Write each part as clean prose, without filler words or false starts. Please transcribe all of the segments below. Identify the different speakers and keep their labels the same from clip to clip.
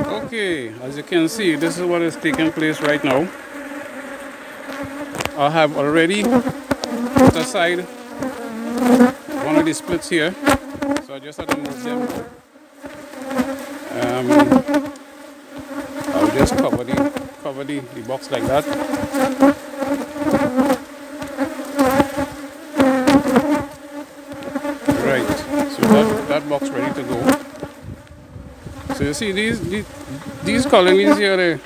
Speaker 1: Okay, as you can see, this is what is taking place right now. I have already put aside one of the splits here, so I just have to move them. I'll just cover the box like that. Right, so that box ready to go. So you see these colonies here, they're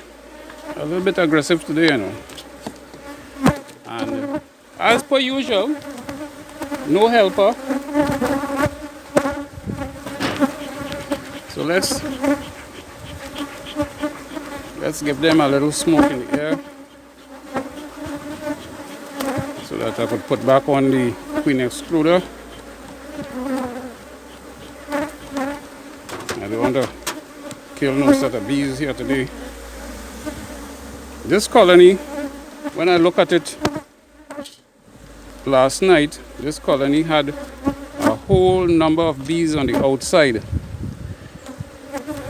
Speaker 1: a little bit aggressive today, you know. And as per usual, no helper. So let's give them a little smoke in the air so that I could put back on the queen excluder. I don't want to kill no set of bees here today. This colony, when I look at it last night, this colony had a whole number of bees on the outside.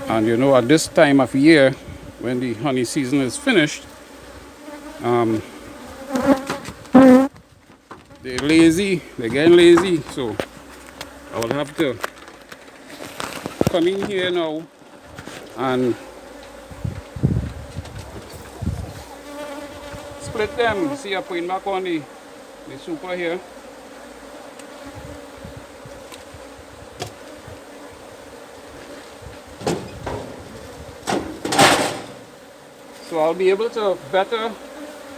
Speaker 1: And you know, at this time of year, when the honey season is finished, they're lazy, they're getting lazy, so I will have to come in here now and split them. See, I'm putting back on the super here. So I'll be able to better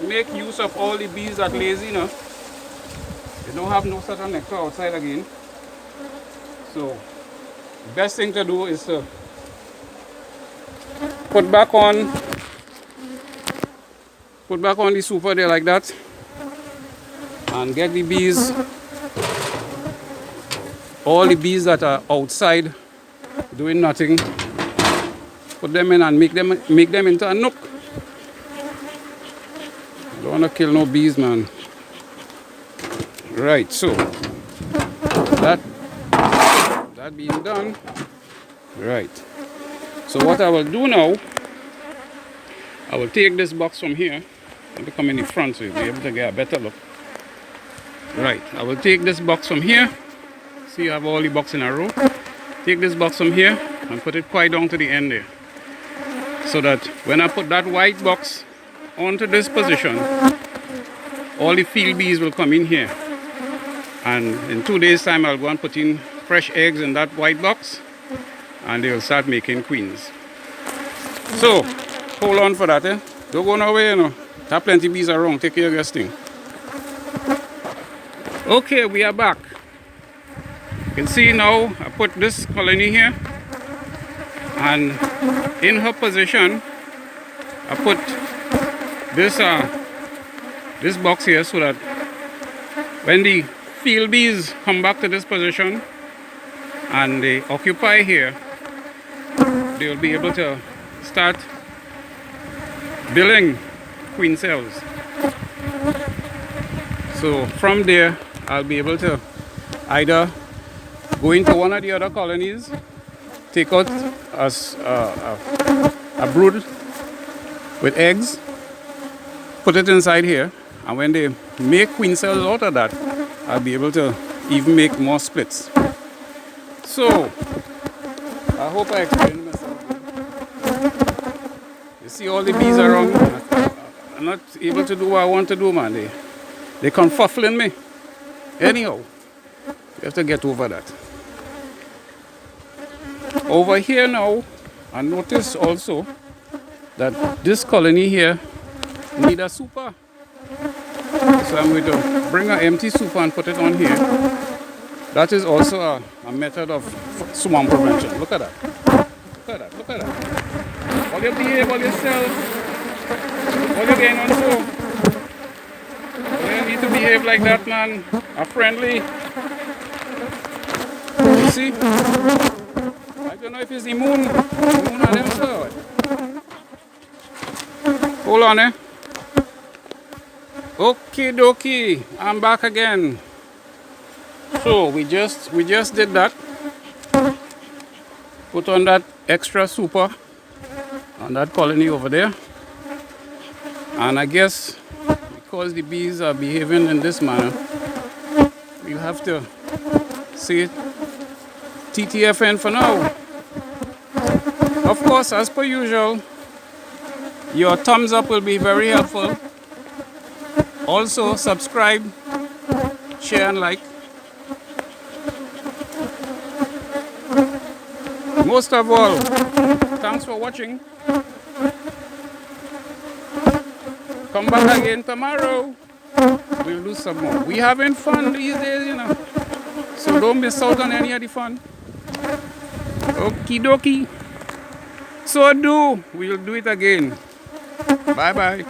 Speaker 1: make use of all the bees that lazy now. They don't have no such a nectar outside again. So best thing to do is to put back on the super there like that and get the bees, all the bees that are outside doing nothing, put them in and make them into a nook. I don't want to kill no bees, man. Right, so that being done, right. So what I will do now, I will take this box from here. Let me come in the front so you'll be able to get a better look. Right, I will take this box from here. See, I have all the boxes in a row. Take this box from here and put it quite down to the end there. So that when I put that white box onto this position, all the field bees will come in here. And in 2 days' time, I'll go and put in fresh eggs in that white box, and they will start making queens. So, hold on for that, eh? Don't go nowhere, you know. There are plenty of bees around. Take care of your thing. Okay, we are back. You can see now, I put this colony here, and in her position, I put this box here so that when the field bees come back to this position and they occupy here, they will be able to start building queen cells. So from there, I'll be able to either go into one of the other colonies, take out a brood with eggs, put it inside here, and when they make queen cells out of that, I'll be able to even make more splits. So, I hope I explained myself. You see all the bees around. I'm not able to do what I want to do, man. They come fuffling me. Anyhow, you have to get over that. Over here now, I notice also that this colony here need a super. So I'm going to bring an empty super and put it on here. That is also a method of swarm prevention. Look at that. Look at that. Look at that. All you behave, all yourself. All you getting on so. You need to behave like that, man. A friendly. You see? I don't know if it's the moon. The moon on them, so. Hold on, eh? Okie dokie, I'm back again. So we just did that. Put on that extra super on that colony over there. And I guess because the bees are behaving in this manner, we'll have to say TTFN for now. Of course, as per usual, your thumbs up will be very helpful. Also, subscribe, share, and like. Most of all, thanks for watching. Come back again tomorrow. We'll do some more. We having fun these days, you know. So don't miss out on any of the fun. Okie dokie. So we'll do it again. Bye bye.